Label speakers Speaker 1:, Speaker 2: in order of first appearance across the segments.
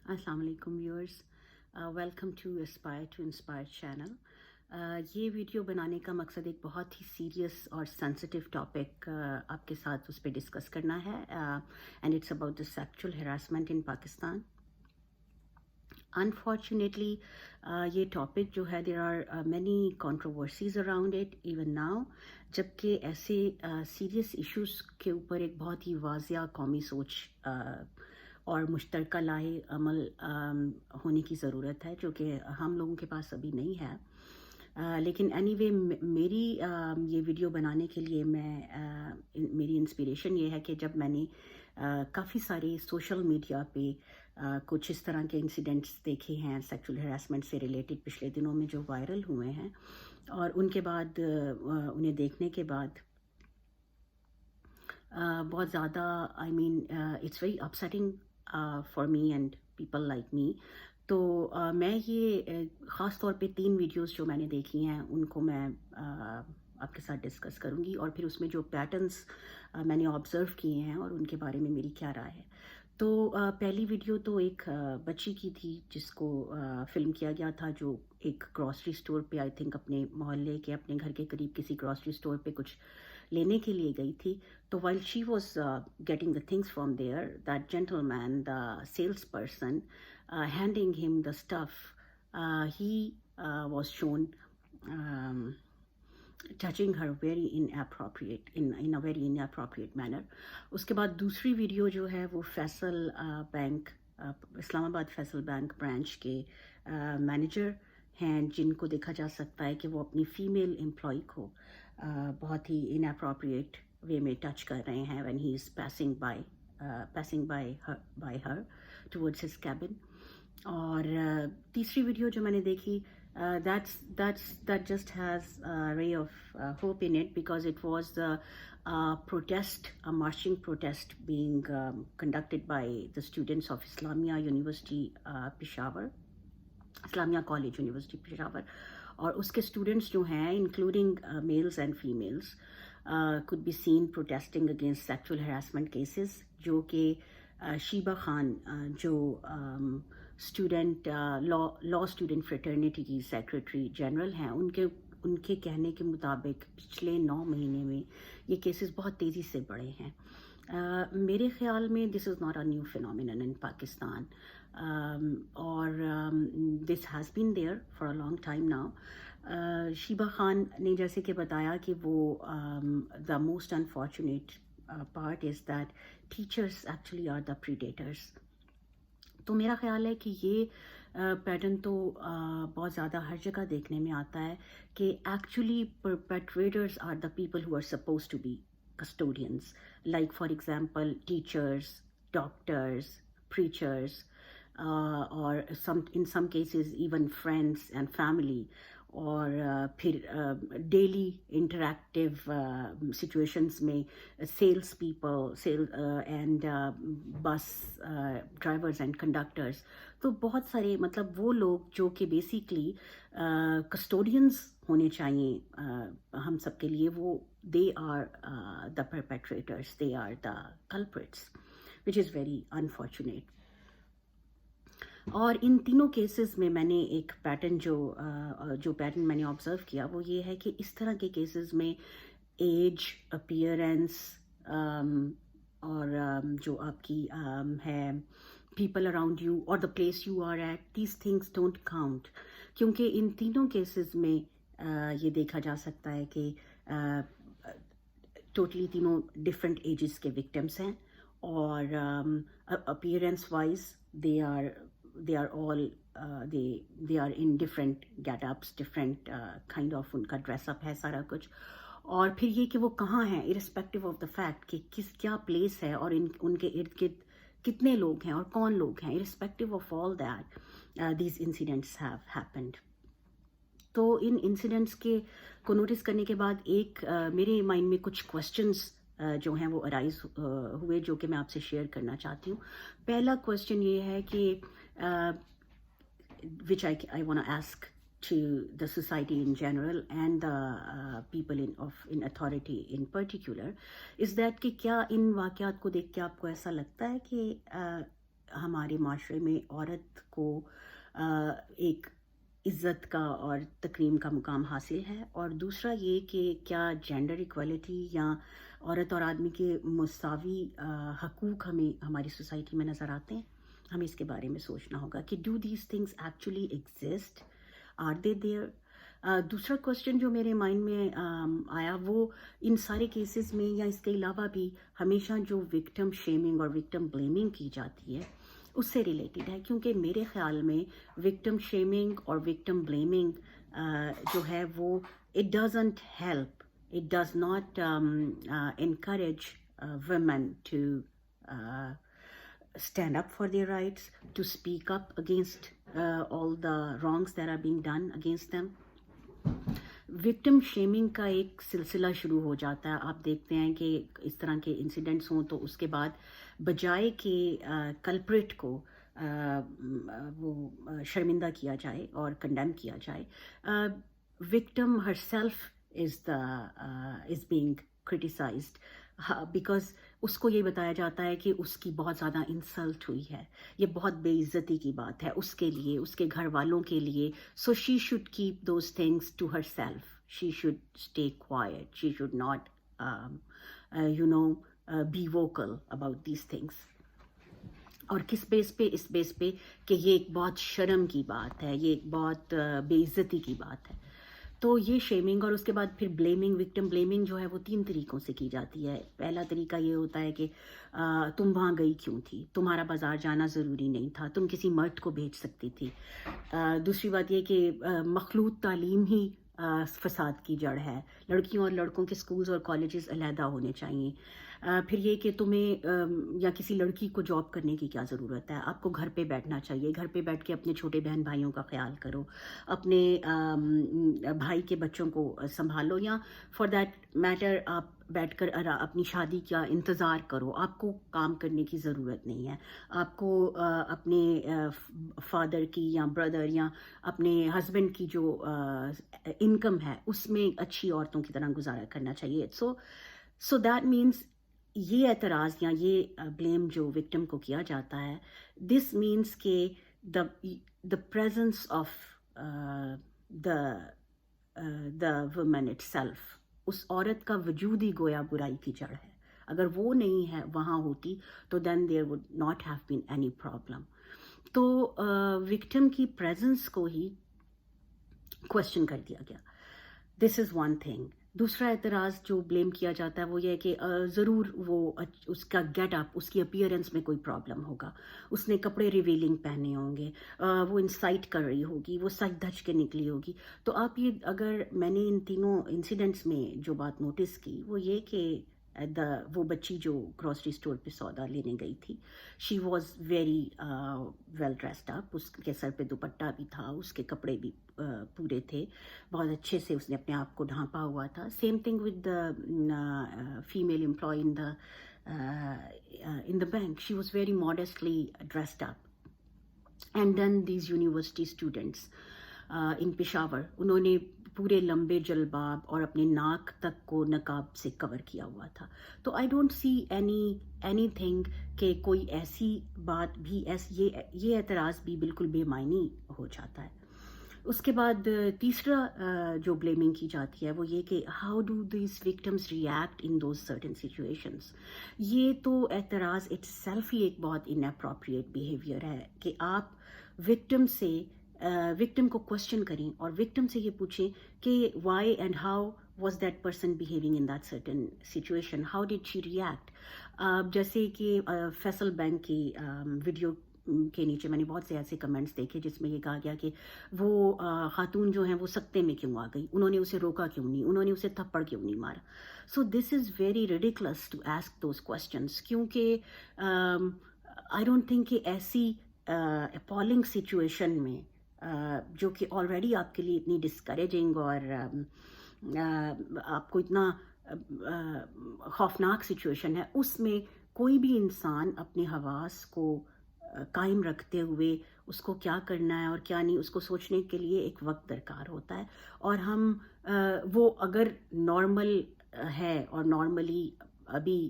Speaker 1: السلام علیکم viewers, welcome to aspire to inspire channel. یہ ویڈیو بنانے کا مقصد ایک بہت ہی سیریس اور سینسٹیو ٹاپک آپ کے ساتھ اس پہ ڈسکس کرنا ہے، and it's about the sexual harassment in Pakistan. Unfortunately یہ ٹاپک جو ہے there are many controversies around it even now, جبکہ ایسے سیریس ایشوز کے اوپر ایک بہت ہی واضح قومی سوچ اور مشترکہ لاہے عمل ہونے کی ضرورت ہے، جو کہ ہم لوگوں کے پاس ابھی نہیں ہے. لیکن اینی وے میری یہ ویڈیو بنانے کے لیے میری انسپریشن یہ ہے کہ جب میں نے کافی سارے سوشل میڈیا پہ کچھ اس طرح کے انسیڈنٹس دیکھے ہیں سیکچول ہراسمنٹ سے ریلیٹڈ پچھلے دنوں میں جو وائرل ہوئے ہیں، اور ان کے بعد انہیں دیکھنے کے بعد بہت زیادہ it's very upsetting for me and people like me. تو میں یہ خاص طور پہ 3 ویڈیوز جو میں نے دیکھی ہیں ان کو میں آپ کے ساتھ ڈسکس کروں گی، اور پھر اس میں جو پیٹرنس میں نے آبزرو کیے ہیں اور ان کے بارے میں میری کیا رائے ہے. تو پہلی ویڈیو تو ایک بچی کی تھی جس کو فلم کیا گیا تھا، جو ایک گروسری اسٹور پہ آئی تھنک اپنے محلے کے اپنے گھر کے قریب کسی گروسری اسٹور پہ کچھ لینے کے لیے گئی تھی. تو while she was getting the things from there, that gentleman the sales person handing him the stuff, he was shown touching her very inappropriate in a very inappropriate manner. اس کے بعد دوسری ویڈیو جو ہے وہ Faisal bank اسلام آباد Faisal bank branch کے manager ہیں، جن کو دیکھا جا سکتا ہے کہ وہ اپنی فیمیل امپلائی کو بہت ہی اناپروپریٹ وے میں ٹچ کر رہے ہیں when he is passing by her towards his cabin. اور تیسری ویڈیو جو میں نے دیکھی that just has a ray of hope in it, because it was a marching protest being conducted by the students of Islamia University Peshawar, Islamia College University Peshawar. اور اس کے students جو ہیں including males and females could be seen protesting against sexual harassment cases، جو کہ شیبہ خان جو student لا student fraternity کی secretary general ہیں، ان کے کہنے کے مطابق پچھلے 9 مہینے میں یہ کیسز بہت تیزی سے بڑھے ہیں. میرے خیال میں this is not a new phenomenon in Pakistan, اور this has been there for a long time now. Shiba Khan نے جیسے کہ بتایا کہ وہ the most unfortunate part is that teachers actually are the predators. تو میرا خیال ہے کہ یہ پیٹرن تو بہت زیادہ ہر جگہ دیکھنے میں آتا ہے کہ actually perpetrators are the people who are suppose to be custodians, like for example teachers, doctors, preachers, or in some cases even friends and family, اور پھر ڈیلی انٹریکٹیو سچویشنز میں سیلس پیپل اینڈ بس drivers and conductors. تو بہت سارے مطلب وہ لوگ جو کہ بیسیکلی کسٹوڈینز ہونے چاہیے ہم سب کے لیے، وہ they are the perpetrators, they are the culprits, which is very unfortunate. اور ان تینوں کیسز میں نے ایک پیٹرن جو پیٹرن میں نے آبزرو کیا وہ یہ ہے کہ اس طرح کے کیسز میں ایج، اپیئرنس اور جو آپ کی ہے پیپل اراؤنڈ یو اور the place you are at, these things don't count, کیونکہ ان تینوں کیسز میں یہ دیکھا جا سکتا ہے کہ ٹوٹلی تینوں ڈفرینٹ ایجز کے وکٹمس ہیں، اور appearance wise they are all they are in different get ups, different kind of ان کا ڈریس اپ ہے سارا کچھ. اور پھر یہ کہ وہ کہاں ہیں irrespective of the fact کہ کیا پلیس ہے اور ان کے ارد گرد کتنے لوگ ہیں اور کون لوگ ہیں، irrespective of all that these incidents have happened. تو ان انسیڈنٹس کو نوٹس کرنے کے بعد ایک میرے مائنڈ میں کچھ کوشچنس جو ہیں وہ ارائز ہوئے، جو کہ میں آپ سے شیئر کرنا چاہتی ہوں. پہلا کوشچن یہ ہے کہ which I want to ask to the society in general and the people in authority in particular, is that کہ کیا ان واقعات کو دیکھ کے آپ کو ایسا لگتا ہے کہ ہمارے معاشرے میں عورت کو ایک عزت کا اور تکریم کا مقام حاصل ہے، اور دوسرا یہ کہ کیا جینڈر ایکویلٹی یا عورت اور آدمی کے مساوی حقوق ہمیں ہماری سوسائٹی میں نظر آتے ہیں. ہمیں اس کے بارے میں سوچنا ہوگا کہ do these things actually exist, are they there. دوسرا کوشچن جو میرے مائنڈ میں آیا وہ ان سارے کیسز میں یا اس کے علاوہ بھی ہمیشہ جو وکٹم شیمنگ اور وکٹم بلیمنگ کی جاتی ہے اس سے ریلیٹڈ ہے، کیونکہ میرے خیال میں وکٹم شیمنگ اور وکٹم بلیمنگ جو ہے وہ it doesn't help, it does not encourage women to stand up for their rights, to speak up against all the wrongs that are being done against them. Victim shaming کا ایک سلسلہ شروع ہو جاتا ہے. آپ دیکھتے ہیں کہ اس طرح کے انسیڈنٹس ہوں تو اس کے بعد بجائے کہ کلپریٹ کو وہ شرمندہ کیا جائے اور کنڈیم کیا جائے، victim herself is being criticized, because اس کو یہ بتایا جاتا ہے کہ اس کی بہت زیادہ انسلٹ ہوئی ہے، یہ بہت بے عزتی کی بات ہے اس کے لیے، اس کے گھر والوں کے لیے. So she should keep those things to herself, she should stay quiet, she should not be vocal about these things. اور کس بیس پہ؟ اس بیس پہ کہ یہ ایک بہت شرم کی بات ہے، یہ ایک بہت بے عزتی کی بات ہے. تو یہ شیمنگ، اور اس کے بعد پھر بلیمنگ. وکٹم بلیمنگ جو ہے وہ 3 طریقوں سے کی جاتی ہے. پہلا طریقہ یہ ہوتا ہے کہ تم وہاں گئی کیوں تھی، تمہارا بازار جانا ضروری نہیں تھا، تم کسی مرد کو بھیج سکتی تھی. دوسری بات یہ کہ مخلوط تعلیم ہی فساد کی جڑ ہے، لڑکیوں اور لڑکوں کے سکولز اور کالجز علیحدہ ہونے چاہیے. پھر یہ کہ تمہیں یا کسی لڑکی کو جاب کرنے کی کیا ضرورت ہے، آپ کو گھر پہ بیٹھنا چاہیے، گھر پہ بیٹھ کے اپنے چھوٹے بہن بھائیوں کا خیال کرو، اپنے بھائی کے بچوں کو سنبھالو، یا فار دیٹ میٹر آپ بیٹھ کر اپنی شادی کا انتظار کرو. آپ کو کام کرنے کی ضرورت نہیں ہے، آپ کو اپنے فادر کی یا بردر یا اپنے ہسبینڈ کی جو انکم ہے اس میں اچھی عورتوں کی طرح گزارا کرنا چاہیے. سو دیٹ مینس یہ اعتراض یا یہ بلیم جو وکٹم کو کیا جاتا ہے، دس مینس کہ the presence of the woman itself, اس عورت کا وجود ہی گویا برائی کی جڑ ہے. اگر وہ نہیں ہے وہاں ہوتی تو then there would not have been any problem. تو وکٹم کی پریزنس کو ہی کوشچن کر دیا گیا. This is one thing. دوسرا اعتراض جو بلیم کیا جاتا ہے وہ یہ ہے کہ ضرور وہ اس کا گیٹ اپ، اس کی اپیئرنس میں کوئی پرابلم ہوگا، اس نے کپڑے ریویلنگ پہنے ہوں گے، وہ انسائٹ کر رہی ہوگی، وہ سچ دھج کے نکلی ہوگی. تو آپ یہ، اگر میں نے ان تینوں انسیڈنٹس میں جو بات نوٹس کی وہ یہ کہ وہ بچی جو گروسری اسٹور پہ سودا لینے گئی تھی، she was very well dressed up, اس کے سر پہ دوپٹہ بھی تھا، اس کے کپڑے بھی پورے تھے، بہت اچھے سے اس نے اپنے آپ کو ڈھانپا ہوا تھا. Same thing with the female employee in the bank. She was very modestly dressed up. And then these university students in Peshawar, انہوں نے پورے لمبے جلباب اور اپنے ناک تک کو نقاب سے کور کیا ہوا تھا. تو I don't see any thing کہ کوئی ایسی بات بھی یہ اعتراض بھی بالکل بے معنی ہو جاتا ہے. اس کے بعد تیسرا جو بلیمنگ کی جاتی ہے وہ یہ کہ how do these victims react in those certain situations. یہ تو اعتراض اٹ سیلف ہی ایک بہت ان اپروپریٹ بیہیویئر ہے کہ آپ وکٹم کو کوشچن کریں اور وکٹم سے یہ پوچھیں کہ why and how was that person behaving in that certain situation, how did she react. جیسے کہ فیصل بینک کی ویڈیو کے نیچے میں نے بہت سے ایسے کمنٹس دیکھے جس میں یہ کہا گیا کہ وہ خاتون جو ہیں وہ سکتے میں کیوں آ گئی، انہوں نے اسے روکا کیوں نہیں، انہوں نے اسے تھپڑ کیوں نہیں مارا. So this is very ridiculous to ask those questions, کیونکہ آئی ڈونٹ تھنک کہ ایسی اپالنگ سچویشن میں جو کہ آلریڈی آپ کے لیے اتنی ڈسکریجنگ اور آپ کو اتنا خوفناک سچویشن ہے، اس میں کوئی بھی انسان اپنے حواس کو قائم رکھتے ہوئے اس کو کیا کرنا ہے اور کیا نہیں اس کو سوچنے کے لیے ایک وقت درکار ہوتا ہے. اور ہم وہ اگر نارمل ہے اور نارملی ابھی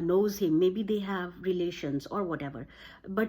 Speaker 1: knows him, maybe they have relations or whatever. But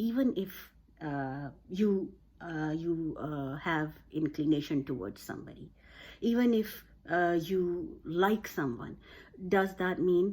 Speaker 1: even if you have inclination towards somebody, even if you like someone, does that mean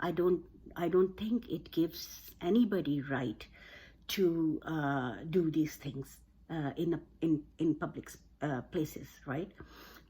Speaker 1: I don't think it gives anybody right to do these things in public places, right?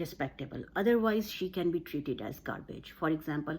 Speaker 1: respectable, otherwise she can be treated as garbage. For example,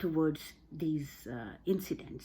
Speaker 1: towards these incidents.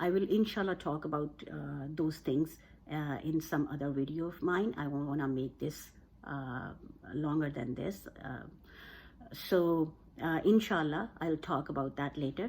Speaker 1: I will inshallah talk about those things in some other video of mine. I won't want to make this longer than this. So inshallah I'll talk about that later.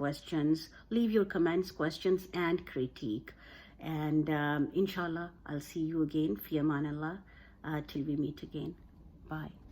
Speaker 1: questions, leave your comments, questions and critique. And inshallah I'll see you again. Fi aman Allah. Till we meet again. Bye.